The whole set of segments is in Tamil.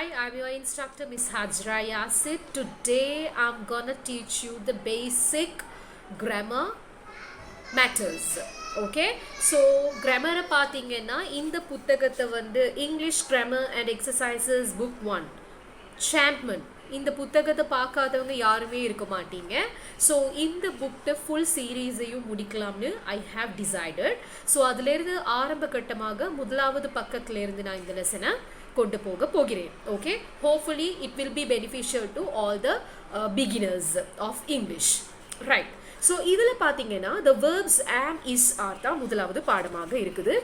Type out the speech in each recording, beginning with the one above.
Hi, I'm your instructor, Miss Hajra Yasir. Today, I'm gonna teach you the basic grammar matters. Okay, so grammar பார்த்தீங்கன்னா இந்த புத்தகத்தை வந்து English Grammar and Exercises Book 1 Champman இந்த புத்தகத்தை பார்க்காதவங்க யாருமே இருக்க மாட்டீங்க. ஸோ இந்த புக்கை ஃபுல் சீரீஸையும் முடிக்கலாம்னு ஐ ஹாவ் டிசைடட். ஸோ அதிலிருந்து ஆரம்ப கட்டமாக முதலாவது பக்கத்திலிருந்து நான் இந்த லெசனை கொண்டு போகிறேன். Okay, hopefully it will be beneficial to all the beginners of English. Right, so இதில் பார்த்தீங்கன்னா the verbs am is are தான் முதலாவது பாடமாக இருக்குது.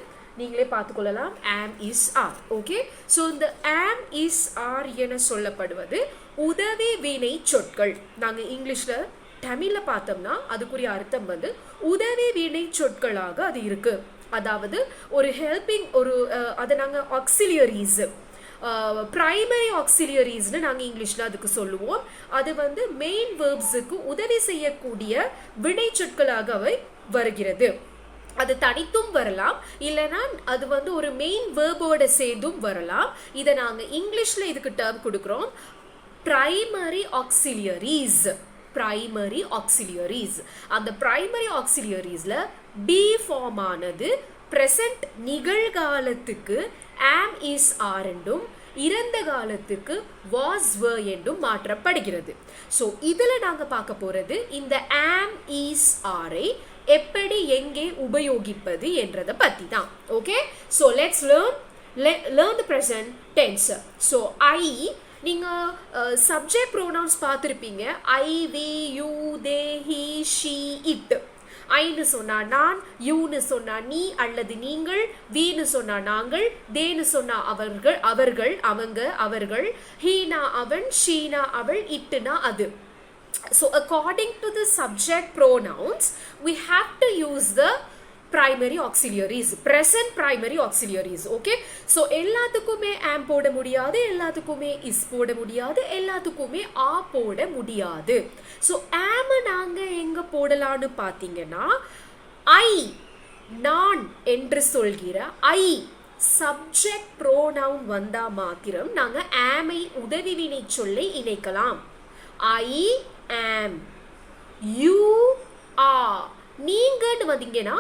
நீங்களே பார்த்துக்கொள்ளலாம். am is are. Okay, so இந்த am is are என சொல்லப்படுவது உதவி வினை சொற்கள். நாங்கள் இங்கிலீஷில் தமிழில் பார்த்தோம்னா அதுக்குரிய அர்த்தம் வந்து உதவி வினை சொற்களாக அது இருக்கு. அதாவது ஒரு ஹெல்பிங் ஒரு அதை நாங்கள் ஆக்சிலியரிஸ் ப்ரைமரி ஆக்சிலியரிஸ்னு நாங்கள் இங்கிலீஷில் அதுக்கு சொல்லுவோம். அது வந்து மெயின் வேர்ப்ஸுக்கு உதவி செய்யக்கூடிய வினை சொற்களாக அவை வருகிறது. அது தனித்தும் வரலாம், இல்லைனா அது வந்து ஒரு மெயின் வேர்போட சேர்ந்தும் வரலாம். இதை நாங்கள் இங்கிலீஷில் இதுக்கு டேர்ம் கொடுக்குறோம் பிரைமரி ஆக்சிலியரிஸ். பிரைமரி ஆக்சிலியரிஸ். அந்த பிரைமரி ஆக்சிலியரிஸ்ல பி ஃபார்ம் ஆனது பிரசன்ட் நிகழ்காலத்துக்கு am is are என்றும் இறந்த காலத்துக்கு was were என்றும் மாற்றப்படுகிறது. ஸோ இதில் நாங்கள் பார்க்க போகிறது இந்த am is are எப்படி எங்கே உபயோகிப்பது என்றதை பற்றி தான். Okay, so let's learn the present tense. So I நீங்கள் சப்ஜெக்ட் ப்ரோனவுன்ஸ் பார்த்துருப்பீங்க. I, we, you, they, he, she, it. ஐன்னு சொன்னா நான், யூன்னு சொன்னா நீ அல்லது நீங்கள், வீன்னு சொன்னா நாங்கள், தேன்னு சொன்னா அவர்கள் அவங்க அவர்கள், ஹீனா அவன், ஷீனா அவள், இட்டுனா அது. So according to the subject pronouns we have to use the primary auxiliaries, present primary auxiliaries. Okay, so எல்லாத்துக்குமே am போட முடியாது, எல்லாத்துக்குமே is போட முடியாது, எல்லாத்துக்குமே a போட முடியாது. so am நாங்க எங்க போடலாம்னு பாத்தீங்கன்னா I நான் என்று சொல்கிற I சப்ஜெக்ட் ப்ரோனவுன் வந்தா மாத்திரம் நாங்க am ஐ உதவி வினை சொல்லை இணைக்கலாம். I am, you are. நீங்கன்னு வந்தீங்கன்னா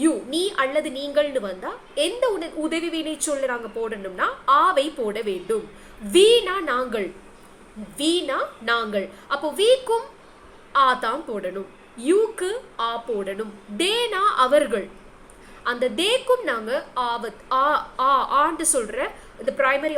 யூ, நீ அல்லது நீங்கள்னு வந்தா எந்த உதவி வினை சொல்ல நாங்க போடணும்னா ஆவை போட வேண்டும். வீணா நாங்கள், வீணா நாங்கள், அப்போ வீக்கும் ஆ தான் போடணும், யூக்கு ஆ போடணும். தேனா அவர்கள், அந்த தேக்கும் நாங்க ஆவத் ஆ ஆ ஆண்டு சொல்ற இந்த பிரைமரி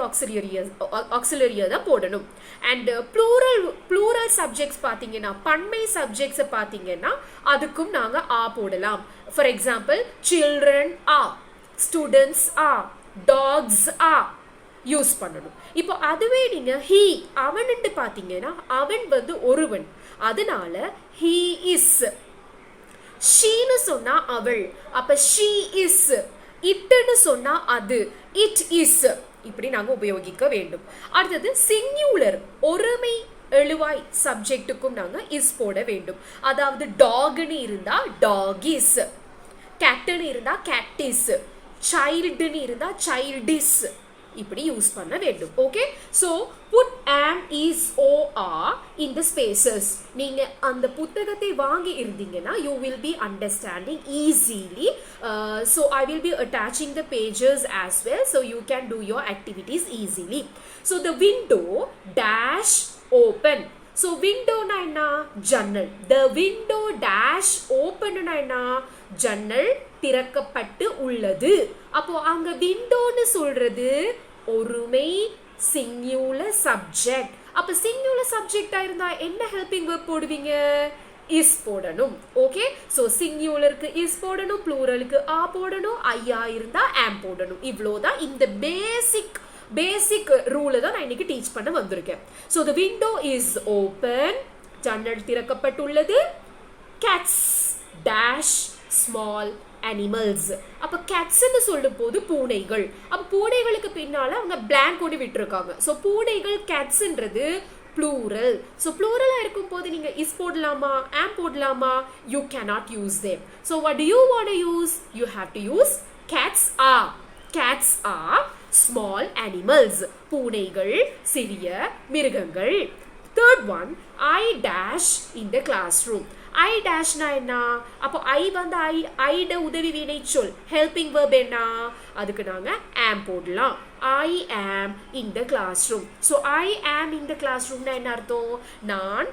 ஆக்சிலரியை தான் போடணும். அண்ட் ப்ளூரல் சப்ஜெக்ட்ஸ் பார்த்தீங்கன்னா பன்மை சப்ஜெக்ட்ஸை பார்த்தீங்கன்னா அதுக்கும் நாங்கள் ஆ போடலாம். ஃபார் எக்ஸாம்பிள் சில்ட்ரன் ஆ, ஸ்டூடெண்ட்ஸ் ஆ, டாக்ஸ் ஆ யூஸ் பண்ணணும். இப்போ அதுவே நீங்க ஹீ அவன்ட்டு பார்த்தீங்கன்னா அவன் வந்து ஒருவன், அதனால ஹீ இஸ். ஷீன்னு சொன்னா அவள், அப்ப ஷீ இஸ். இட்டுன்னு சொன்னா அது, இட் இஸ். இப்படி நாங்க உபயோகிக்க வேண்டும். அடுத்தது சிங்குலர் ஒருமை எழுவாய் சப்ஜெக்டுக்கும் நாங்க இஸ் போட வேண்டும். அதாவது டாக்னு இருந்தா டாக் இஸ், கேட்னு இருந்தா கேட் இஸ், சைல்டுன்னு இருந்தா சைல்ட் இஸ். இப்படி யூஸ் பண்ண வேண்டும். Okay, so put am is or are in the spaces. நீங்க அந்த புத்தகத்தை வாங்கி இருந்தீங்கன்னா you will be understanding easily. So I will be attaching the pages as well, so you can do your activities easily. So the window dash open. So window na enna ஜன்னல். The window dash open na enna ஜன்னல் திறக்கப்பட்டு உள்ளது. அப்போ அங்க விண்டோன்னு சொல்றது ஒருமை சிங்குலர் சப்ஜெக்ட். அப்ப சிங்குலர் சப்ஜெக்டா இருந்தா என்ன ஹெல்பிங் வெர்ப் போடுவீங்க? இஸ் போடணும். ஓகே, சோ சிங்குலருக்கு இஸ் போடணும், ப்ளூரலுக்கு ஆ போடணும், ஐயா இருந்தா am போடணும். இவ்வளோதான் இந்த பேசிக் ரூலை தான் நான் இன்னைக்கு டீச் பண்ண வந்திருக்கேன். So the window is open, ஜன்னல் திறக்கப்பட்டுள்ளது. Cats dash small animals. அப்ப கேட்ஸ்ன்னு சொல்லும் போது பூனைகள். அப்ப பூனைகளுக்கு பின்னால அவங்க பிளாங்க் கொண்டு விட்டுருக்காங்க. ஸோ பூனைகள் கேட்ஸ்ன்றது ப்ளூரல். ஸோ ப்ளூரலா இருக்கும் போது நீங்க இஸ் போடலாமா am போடலாமா? You cannot use them. So what to you want to use? You have to use cats are. Cats are. small animals. பூனைகள், சிறிய மிருகங்கள். Third one, I dash in the classroom. I dash na என்ன? அப்போ I வந்து I ட உதவி வினை சொல். Helping verb என்ன? அதுக்கு நாங்க am போடலாம். I am in the classroom. So I am in the classroom na என்ன அர்த்தம்? நான்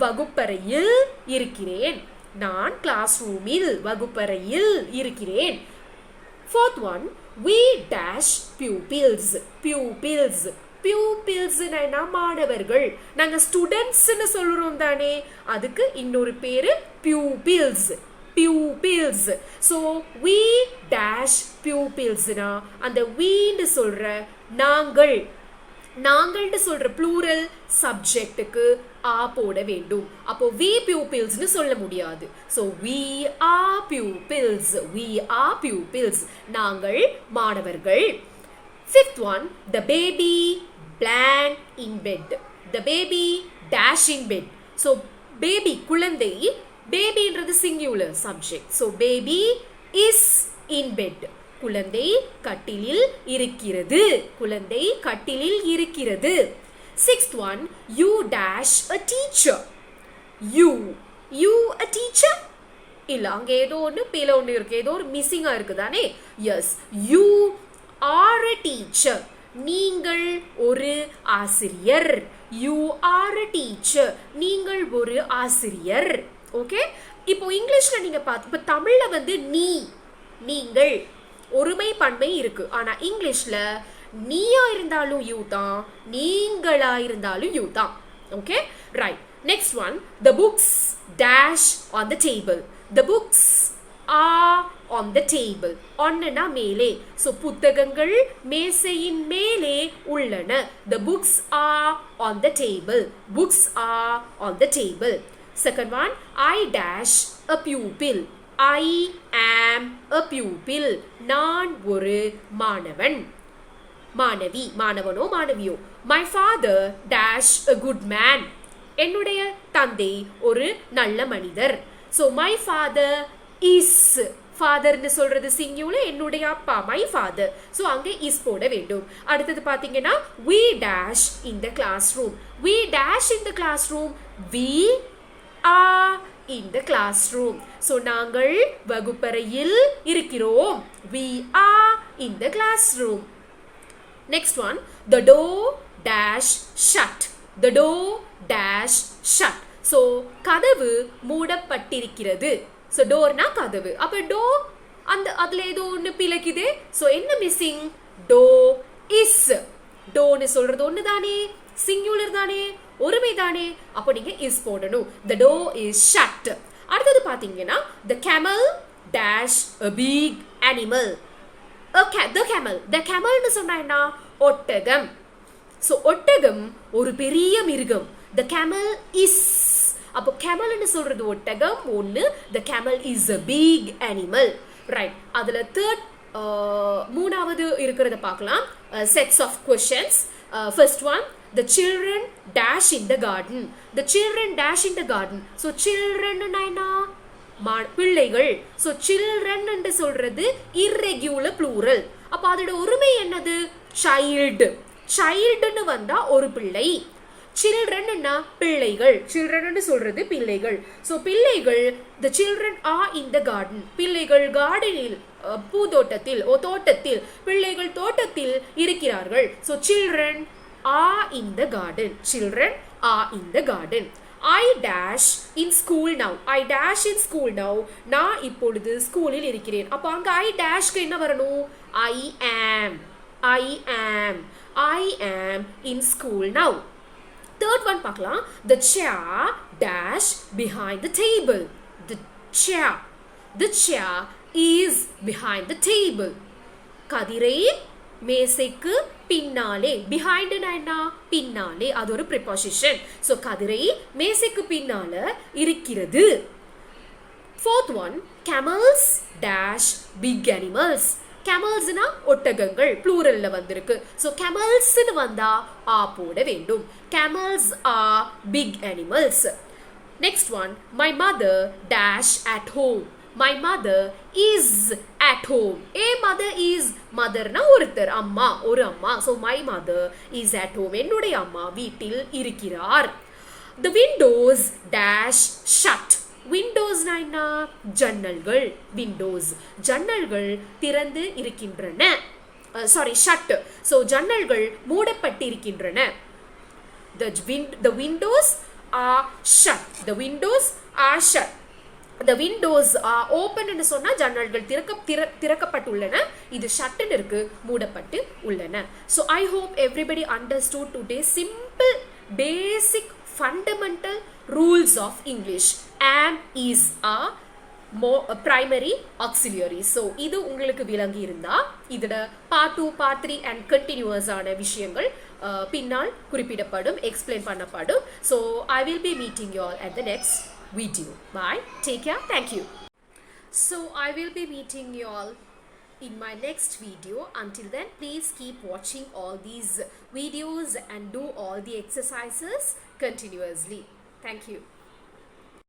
வகுப்பறையில் இருக்கிறேன். நான் கிளாஸ்ரூமில் வகுப்பறையில் இருக்கிறேன். Fourth one, we dash pupils. Pupils. Pupils na மாணவர்கள். நாங்க ஸ்டூடெண்ட்ஸ் னு சொல்றோம் தானே, அதுக்கு இன்னொரு பேரு pupils. Pupils. So we dash pupils na அந்த we னு சொல்ற நாங்கள் நாங்கள்னு சொல்ற plural சப்ஜெக்ட்டுக்கு ஆ போட வேண்டும். அப்போ we pupils னு சொல்ல முடியாது. So we are pupils. We are pupils. நாங்கள் மாணவர்கள். Fifth one, the baby blank in bed. The baby dash in bed. So baby குழந்தை, babyன்றது singular subject. So baby is in bed. குழந்தை கட்டிலில் இருக்கிறது. குழந்தை கட்டிலில் இருக்கிறது. Sixth one, you dash a teacher. You a teacher? இல்ல, அங்க ஏதோ ஒன்று பேல ஒன்று இருக்கு, ஏதோ ஒரு மிஸ்ஸிங்கா இருக்குதானே. Yes, you are a teacher. நீங்கள் ஒரு ஆசிரியர். You are a teacher. நீங்கள் ஒரு ஆசிரியர். ஓகே, இப்போ இங்கிலீஷ்ல நீங்க பார்த்து, இப்போ தமிழ்ல வந்து நீ, நீங்கள் ஒருமை பன்மை இருக்கு. ஆனா இங்கிலீஷ்ல நீயா இருந்தாலும் யூ தான், நீங்களா இருந்தாலும் யூ தான். Okay, right. Next one, the books dash on the table. The books are on the table. ஒன்னுனா மேலே. So புத்தகங்கள் மேசையின் மேலே உள்ளன. The books are on the table. Books are on the table. Second one, I dash a pupil. I am a pupil. நான் ஒரு மாணவன். மாணவி, மாணவனோ மாணவியோ. My father dash a good man. என்னுடைய தந்தை ஒரு நல்ல மனிதர். So my father is, ஃபாதர்னு சொல்றது சிங்குலர், என்னுடைய அப்பா my father. So அங்க is போட வேண்டும். அடுத்தது பாத்தீங்கன்னா we dash in the classroom. We dash in the classroom. We are in the classroom. So நாங்கள் வகுப்பறையில் இருக்கிறோம். We are in the classroom. Next one, the door dash shut. The door dash shut. So கதவு மூடப்பட்டிருக்கிறது. So door na கதவு. அப்ப door அந்த அதுல ஏதோ ஒன்று பிழைக்குது. So என்ன மிஸ்ஸிங்? door is. door னு சொல்றது ஒன்று தானே, சிங்குலர் தானே, ஒருமை தானே. அப்போ நீங்க is போடணும். The door is shut. அடுத்தது பாத்தீங்கன்னா the camel dash a big animal. The camel. The camel னு சொன்னா என்ன? ஒட்டகம். So ஒட்டகம் ஒரு பெரிய மிருகம். The camel is. அப்போ camel னு சொல்றது ஒட்டகம் ஒன்று. The camel is a big animal. Right. அதுல third மூணாவது இருக்கிறத பார்க்கலாம். Sets of questions. First one, the children dash in the garden. The children dash in the garden. So children என்ன? பிள்ளைகள். So children என்று சொல்றது irregular plural. அப்ப அதோட ஒருமை என்னது? child. childன்னு வந்தா ஒரு பிள்ளை. children னா பிள்ளைகள். children ன்னு சொல்றது பிள்ளைகள். So பிள்ளைகள், the children are in the garden. பிள்ளைகள் கார்டனில், பூதோட்டத்தில், தோட்டத்தில், பிள்ளைகள் தோட்டத்தில் இருக்கிறார்கள். So children are in the garden. Children are in the garden. I dash in school now. I dash in school now. நான் இப்பொழுது ஸ்கூலில் இருக்கிறேன். அப்ப அங்க I dashக்கு என்ன வரணும்? I am. I am. I am in school now. Third one பார்க்கலாம். The chair dash behind the table. The chair. The chair is behind the table. கதிரை மேசைக்கு பின்னாலே. behind என்ன? பின்னாலே. அது ஒரு preposition. So கதிரை மேசைக்கு பின்னால இருக்கிறது. Fourth one, camels dash big animals. camels னா ஒட்டகங்கள், pluralல வந்திருக்கு. So camels னு வந்தா ஆ போட வேண்டும். camels are big animals. Next one, my mother dash at home. My mother is at home. A mother is motherனா ஒருத்தர், அம்மா, ஒரு அம்மா. So my mother is at home. என்னுடைய அம்மா வீட்டில் இருக்கிறார். The windows dash shut. விண்டோஸ்னா என்ன? ஜன்னல்கள். விண்டோஸ் ஜன்னல்கள் திறந்து இருக்கின்றன. ஷட். ஸோ ஜன்னல்கள் மூடப்பட்டிருக்கின்றன. The windows are shut. The windows are shut. The windows are open ன்னு சொன்னா ஜன்னல்கள் திறக்கப்பட்டுள்ளன. இது ஷட்னு இருக்கு, மூடப்பட்டு உள்ளன. So I hope everybody understood today's simple, basic, fundamental rules of English. Am, is, are primary auxiliary. So இது உங்களுக்கு விளங்கி இருந்தா இதோட part 2, part 3 and continuous ஆன விஷயங்கள் பின்னால் குறிப்பிடப்படும், எக்ஸ்பிளைன் பண்ணப்படும். So I will be meeting you all at the next video. Bye. Take care. Thank you. So I will be meeting you all in my next video. Until then, please keep watching all these videos and do all the exercises continuously. Thank you.